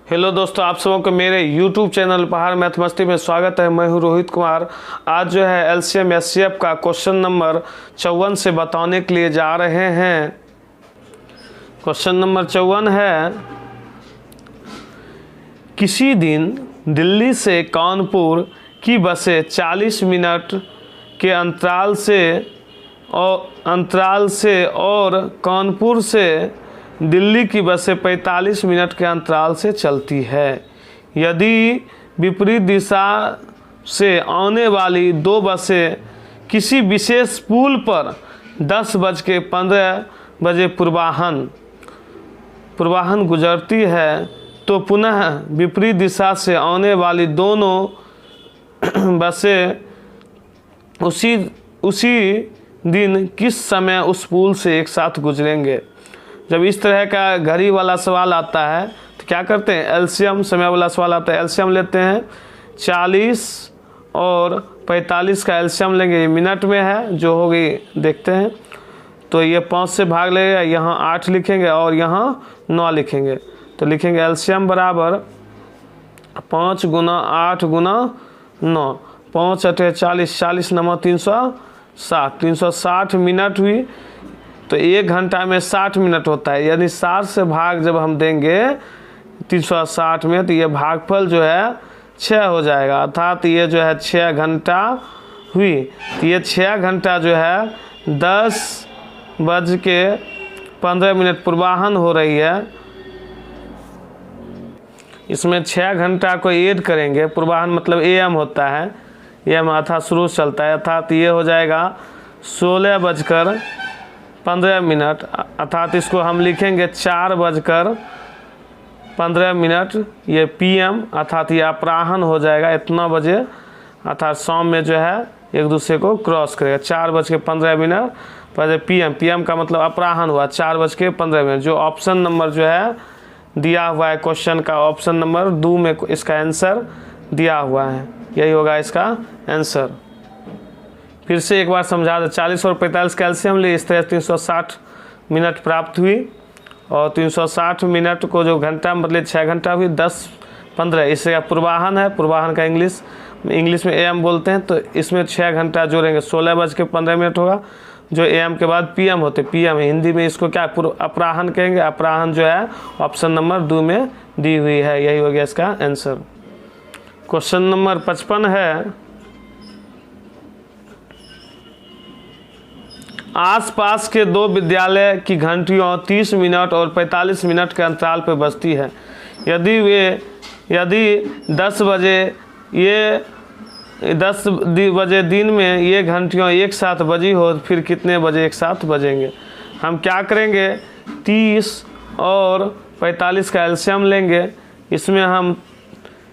Hello दोस्तों, आप सबों को मेरे YouTube चैनल पहाड़ मैथ मस्ती में स्वागत है। मैं हूं रोहित कुमार। आज जो है एलसीएम एचसीएफ का क्वेश्चन नंबर 54 से बताने के लिए जा रहे हैं। क्वेश्चन नंबर 54 है, किसी दिन दिल्ली से कानपुर की बसें 40 मिनट के अंतराल से और कानपुर से दिल्ली की बसें 45 मिनट के अंतराल से चलती है। यदि विपरीत दिशा से आने वाली दो बसें किसी विशेष पुल पर 10:15 पूर्वाह्न गुजरती है तो पुनः विपरीत दिशा से आने वाली दोनों बसें उसी दिन किस समय उस पुल से एक साथ गुजरेंगे। जब इस तरह का घड़ी वाला सवाल आता है तो क्या करते हैं, एलसीएम समय वाला सवाल आता है, एलसीएम लेते हैं। 40 और 45 का एलसीएम लेंगे, ये मिनट में है जो होगी देखते हैं। तो ये 5 से भाग लेगा, यहाँ 8 लिखेंगे और यहाँ 9 लिखेंगे। तो लिखेंगे एलसीएम बराबर 5 गुना 8 गुना 9, 5 8 40, 40 9 360, 360 मिनट हुई। तो 1 घंटा में 60 मिनट होता है, यानी 60 से भाग जब हम देंगे 360 में तो ये भागफल जो है 6 हो जाएगा, अर्थात ये जो है 6 घंटा हुई। तो ये 6 घंटा जो है 10:15 पूर्वाह्न हो रही है। इसमें 6 घंटा को ऐड करेंगे, पूर्वाह्न मतलब एएम होता है, एएम अर्थात शुरू चलता है, अर्थात ये हो जाएगा 16:15, अर्थात इसको हम लिखेंगे 4:15। ये पीएम अर्थात ये अपराह्न हो जाएगा, इतना बजे अर्थात शाम में जो है एक दूसरे को क्रॉस करेगा। 4:15 बजे पीएम का मतलब अपराह्न हुआ, 4:15। जो ऑप्शन नंबर जो है दिया हुआ है क्वेश्चन का, ऑप्शन नंबर 2 में इसका आंसर दिया हुआ है, यही होगा इसका आंसर। फिर से एक बार समझा दे, 40 और 45 का एलसीएम लिए, इस तरह 360 मिनट प्राप्त हुई। और 360 मिनट को जो घंटा में बदले 6 घंटा हुई, 10:15 इससे पूर्वाह्न है, पूर्वाह्न का इंग्लिश में एएम बोलते हैं। तो इसमें 6 घंटा जोड़ेंगे, 16:15 होगा, जो एएम के बाद पीएम होते, पीएम हिंदी में इसको क्या अपराह्न कहेंगे। अपराह्न जो है ऑप्शन नंबर 2 में दी हुई है, यही हो गया इसका आंसर। क्वेश्चन नंबर 55 है, आसपास के दो विद्यालय की घंटियों 30 मिनट और 45 मिनट के अंतराल पर बजती है। यदि 10 बजे दिन में ये घंटियों एक साथ बजी हो, फिर कितने बजे एक साथ बजेंगे। हम क्या करेंगे, 30 और 45 का एलसीएम लेंगे, इसमें हम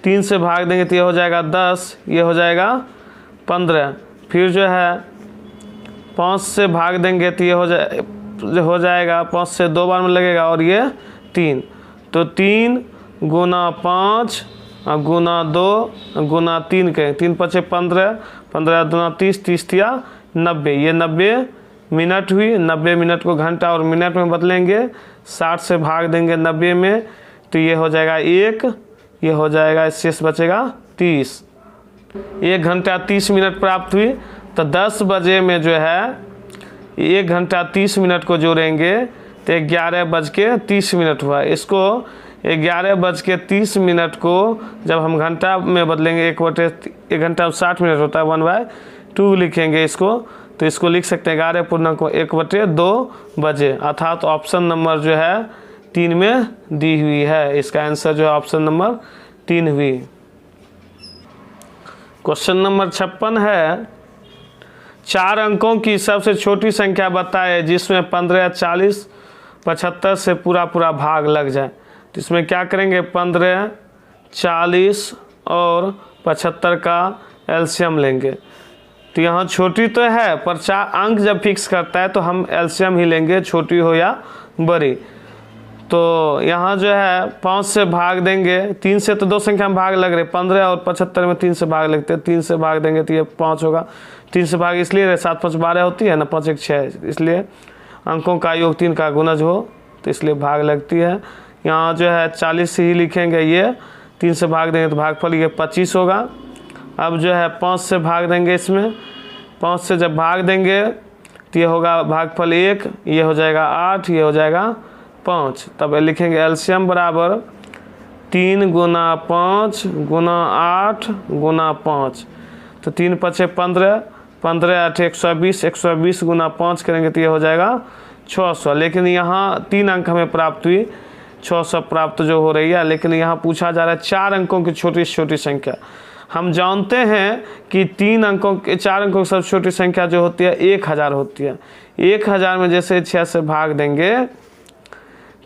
3 से भाग देंगे तो ये हो जाएगा 10, ये हो जाएगा 15। फिर जो है 5 से भाग देंगे तो ये हो जाएगा 5 से 2 बार में लगेगा, और ये 3। तो 3 गुना 5 गुना 2 गुना 3 करें, 3 5 15, 15 दूना 30, 30 या 90, ये 90 मिनट हुई। 90 मिनट को घंटा और मिनट में बदलेंगे, 60 से भाग देंगे 90 में तो ये हो जाएगा 1, ये हो जाएगा, शेष बचेगा 30। 1 घंटा 30 मिनट प्राप्त हुई। तो 10 बजे में जो है 1 घंटा 30 मिनट को जोड़ेंगे तो 11:30 हुआ। इसको 11:30 को जब हम घंटा में बदलेंगे, 1 घंटा 60 मिनट होता है, 1/2 लिखेंगे इसको। तो इसको लिख सकते हैं 11 पूर्णांक को 1/2 बजे, अर्थात ऑप्शन नंबर जो है 3 में दी हुई है। इसका आंसर जो है ऑप्शन नंबर 3 हुई। क्वेश्चन नंबर 56 है, 4 अंकों की सबसे छोटी संख्या बताए जिसमें 15, 40, 75 से पूरा भाग लग जाए। तो इसमें क्या करेंगे, 15, 40 और 75 का एलसीएम लेंगे। तो यहाँ छोटी तो है, पर 4 अंक जब फिक्स करता है तो हम एलसीएम ही लेंगे, छोटी हो या बड़ी। तो यहाँ जो है 5 से भाग देंगे, 3 से तो 2 संख्या में भाग लग रहे, 15 और 75 में 3 से भाग लगते हैं, 3 से भाग देंगे तो ये 5 होगा। 3 से भाग इसलिए 7 5 12 होती है ना, 5 1 6, इसलिए अंकों का योग 3 का गुणज हो तो इसलिए भाग लगती है। यहाँ जो है 40 ही लिखेंगे, ये 3 से भाग देंगे तो भागफल ये 25 होगा। अब जो है 5 से भाग देंगे, इसमें 5 से जब भाग देंगे तो ये होगा भागफल 1, ये हो जाएगा 8, ये हो जाएगा 5। तब लिखेंगे एलसीएम बराबर 3 गुना 5 गुना 8 गुना 5, तो 3 पचे 15, 15 8 120, 120 गुना 5 करेंगे तो ये हो जाएगा 600। लेकिन यहाँ 3 अंक हमें प्राप्त हुई, 600 प्राप्त जो हो रही है, लेकिन यहाँ पूछा जा रहा है 4 अंकों की छोटी से छोटी संख्या। हम जानते हैं कि 4 अंकों की सबसे छोटी संख्या जो होती है 1000 होती है। 1000 में जैसे 6 से भाग देंगे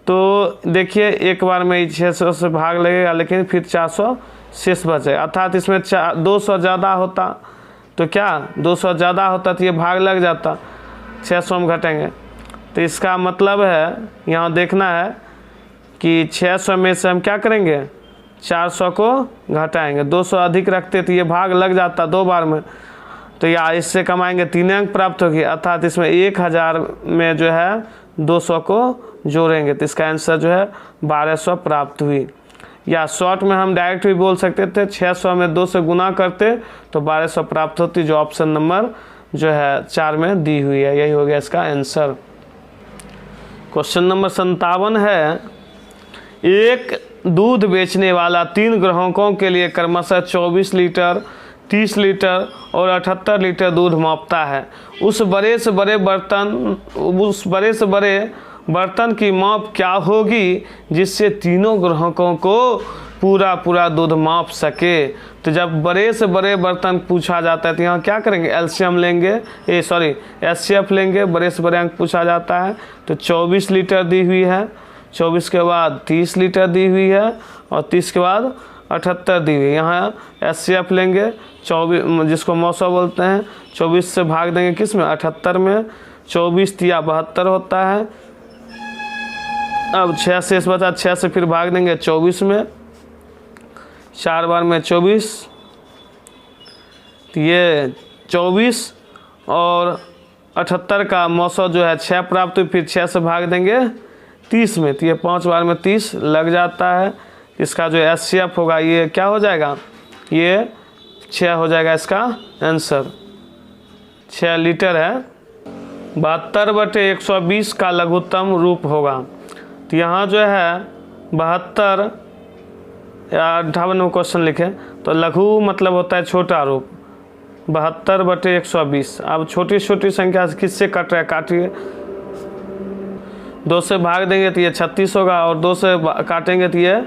तो देखिए एक बार में 600 से भाग लगेगा, लेकिन फिर 400 शेष बचेगा, अर्थात इसमें 200 ज़्यादा होता तो क्या 200 ज़्यादा होता तो ये भाग लग जाता, 600 में घटेंगे। तो इसका मतलब है यहाँ देखना है कि 600 में से हम क्या करेंगे 400 को घटाएंगे, 200 अधिक रखते तो ये भाग लग जाता 2 बार में, तो या इससे कमाएंगे 3 अंक प्राप्त होगी, अर्थात इसमें 1000 में जो है 200 को जोड़ेंगे तो इसका आंसर जो है 1200 प्राप्त हुई। या शॉर्ट में हम डायरेक्ट भी बोल सकते थे 600 में 2 से गुना करते तो 1200 प्राप्त होती, जो ऑप्शन नंबर जो है 4 में दी हुई है। यही हो गया इसका आंसर। क्वेश्चन नंबर 57 है, एक दूध बेचने वाला 3 ग्राहकों के लिए क्रमशः 24 लीटर, 30 लीटर और 78 लीटर दूध मापता है। उस बड़े से बड़े बर्तन की माप क्या होगी जिससे तीनों ग्राहकों को पूरा दूध माप सके। तो जब बड़े से बड़े बर्तन पूछा जाता है तो यहाँ क्या करेंगे एलसीएम लेंगे, एचसीएफ लेंगे, बड़े से बड़े अंक पूछा जाता है तो 24 लीटर दी हुई है, 24 के बाद 30 लीटर दी हुई है और 30 के बाद 78 दी हुई है। यहाँ एचसीएफ लेंगे 24, जिसको मौसा बोलते हैं, 24 से भाग देंगे किस में 78 में, 24 या 72 होता है। अब 6 शेष बचा, 6 से फिर भाग देंगे 24 में, 4 बार में 24, तो ये 24 और 78 का मौसम जो है 6 प्राप्त हुई, फिर 6 से भाग देंगे 30 में, तो ये 5 बार में 30 लग जाता है। इसका जो एचसीएफ होगा ये क्या हो जाएगा, ये 6 हो जाएगा इसका आंसर, 6 लीटर है। 72/120 का लघुत्तम रूप होगा, तो यहाँ जो है 72 या 58 में क्वेश्चन लिखे तो लघु मतलब होता है छोटा रूप, 72/120। अब छोटी छोटी संख्या किससे कट रहा है, काटिए, 2 से भाग देंगे तो ये 36 होगा और 2 से काटेंगे तो ये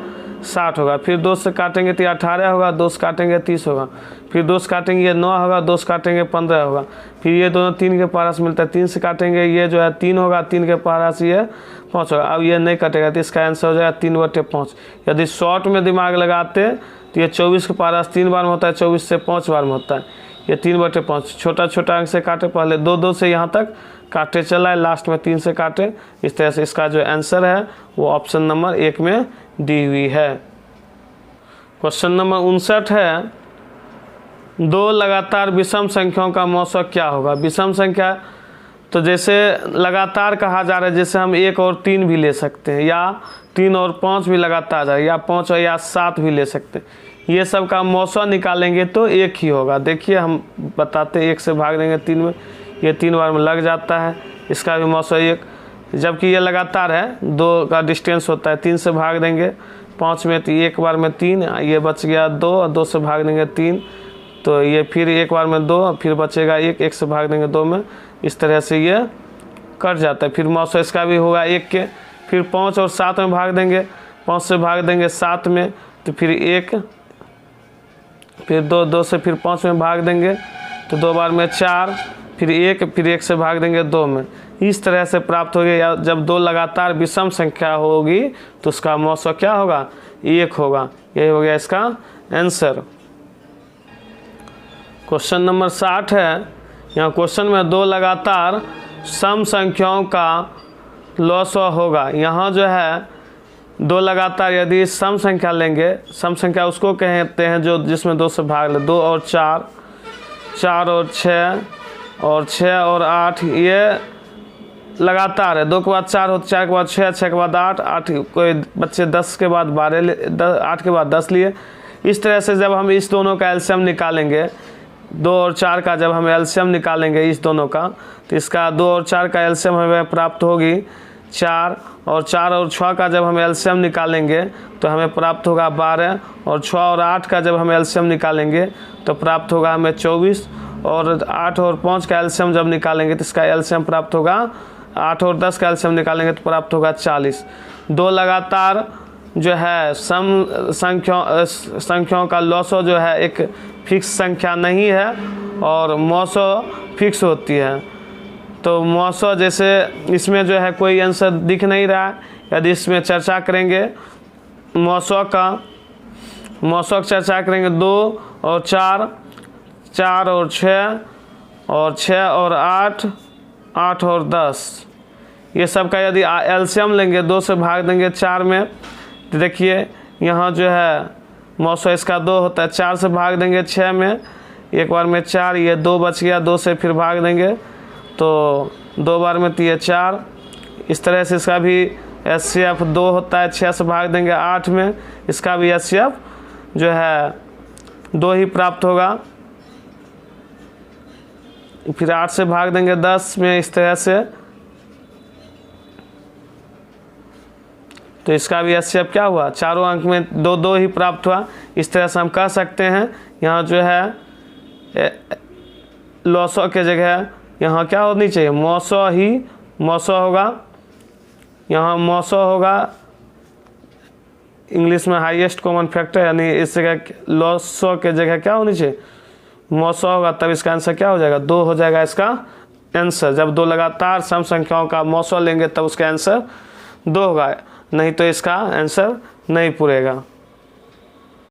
60 होगा, फिर 2 से काटेंगे तो ये 18 होगा, 2 से काटेंगे 30 होगा, फिर 2 से काटेंगे ये 9 होगा, 2 से काटेंगे 15 होगा, फिर ये दोनों 3 के पारा से मिलता है, 3 से काटेंगे ये जो है 3 होगा, 3 के पारा से ये 5 होगा। अब ये नहीं कटेगा तो इसका आंसर हो जाएगा 3/5। यदि शॉर्ट में दिमाग लगाते तो ये 24 के पारा से 3 बार में होता है, 24 से 5 बार में होता है, ये 3/5। छोटा छोटा अंक से काटे, पहले 2 से यहाँ तक काटे चला है, लास्ट में 3 से काटे, इस तरह से इसका जो आंसर है वो ऑप्शन नंबर 1 में दी हुई है। क्वेश्चन नंबर 59 है, 2 लगातार विषम संख्याओं का मौसम क्या होगा। विषम संख्या तो जैसे लगातार कहा जा रहा है, जैसे हम 1 और 3 भी ले सकते हैं, या 3 और 5 भी लगातार है, या 5 और या 7 भी ले सकते हैं। ये सब का मौसम निकालेंगे तो 1 ही होगा। देखिए हम बताते, 1 से भाग देंगे 3 में, ये 3 बार में लग जाता है, इसका भी मौसम 1, जबकि ये लगातार है, 2 का डिस्टेंस होता है। 3 से भाग देंगे 5 में तो 1 बार में 3, ये बच गया 2, और 2 से भाग देंगे 3, तो ये फिर 1 बार में 2, फिर बचेगा 1, 1 से भाग देंगे 2 में, इस तरह से ये कट जाता है। फिर मौसम इसका भी होगा 1 के, फिर 5 और 7 में भाग देंगे, 5 से भाग देंगे 7 में तो फिर 1, फिर 2, 2 से फिर 5 में भाग देंगे तो 2 बार में 4, फिर 1, फिर 1 से भाग देंगे 2 में, इस तरह से प्राप्त होगी। या जब 2 लगातार विषम संख्या होगी तो उसका मौसम क्या होगा, 1 होगा। यही हो गया इसका आंसर। क्वेश्चन नंबर 60 है, यहाँ क्वेश्चन में 2 लगातार सम संख्याओं का लॉस होगा। यहाँ जो है 2 लगातार यदि सम संख्या लेंगे, सम संख्या उसको कहते हैं जो जिसमें 2 से भाग ले, 2 और 4, 4 और 6 और 6 और 8, ये लगातार है, 2 के बाद 4 होता, 4 के बाद 6, 6 के बाद 8, 8 कोई बच्चे 10 के बाद 12, 8 के बाद 10 लिए। इस तरह से जब हम इस दोनों का एलसीएम निकालेंगे, 2 और 4 का जब हम एलसीएम निकालेंगे इस दोनों का, तो इसका 2 और 4 का एलसीएम हमें प्राप्त होगी 4, और 4 और 6 का जब हम एलसीएम निकालेंगे तो हमें प्राप्त होगा 12, और 6 और 8 का जब हम एलसीएम निकालेंगे तो प्राप्त होगा हमें 24, और 8 और 5 का एलसीएम जब निकालेंगे तो इसका एलसीएम प्राप्त होगा 8 और 10 का एलसीएम निकालेंगे तो प्राप्त होगा 40। 2 लगातार जो है सम संख्याओं का लॉसो जो है एक फिक्स संख्या नहीं है, और मौसो फिक्स होती है। तो मौसो जैसे इसमें जो है कोई आंसर दिख नहीं रहा है, यदि इसमें चर्चा करेंगे मौसो की चर्चा करेंगे 2 और 4, 4 और 6, और 6 और 8, 8 और 10, ये सब का यदि एलसीएम लेंगे 2 से भाग देंगे 4 में, तो देखिए यहाँ जो है मौसो इसका 2 होता है, 4 से भाग देंगे 6 में, एक बार में 4, ये 2 बच गया, 2 से फिर भाग देंगे तो 2 बार में तो ये 4। इस तरह से इसका भी एचसीएफ 2 होता है, 6 से भाग देंगे 8 में, इसका भी एचसीएफ जो है 2 ही प्राप्त होगा। फिर 8 से भाग देंगे 10 में, इस तरह से, तो इसका भी एचसीएफ क्या हुआ, चारों अंक में 2 2 ही प्राप्त हुआ। इस तरह से हम कह सकते हैं यहाँ जो है लॉसो के जगह यहाँ क्या होनी चाहिए, मौसो होगा, यहाँ मौसो होगा, इंग्लिश में हाईएस्ट कॉमन फैक्टर, यानी इस जगह लॉसो के जगह क्या होनी चाहिए, मौसो होगा, तब इसका आंसर क्या हो जाएगा, 2 हो जाएगा इसका आंसर। जब 2 लगातार सम संख्याओं का मौसो लेंगे तब उसका आंसर 2 होगा, नहीं तो इसका आंसर नहीं पूरेगा।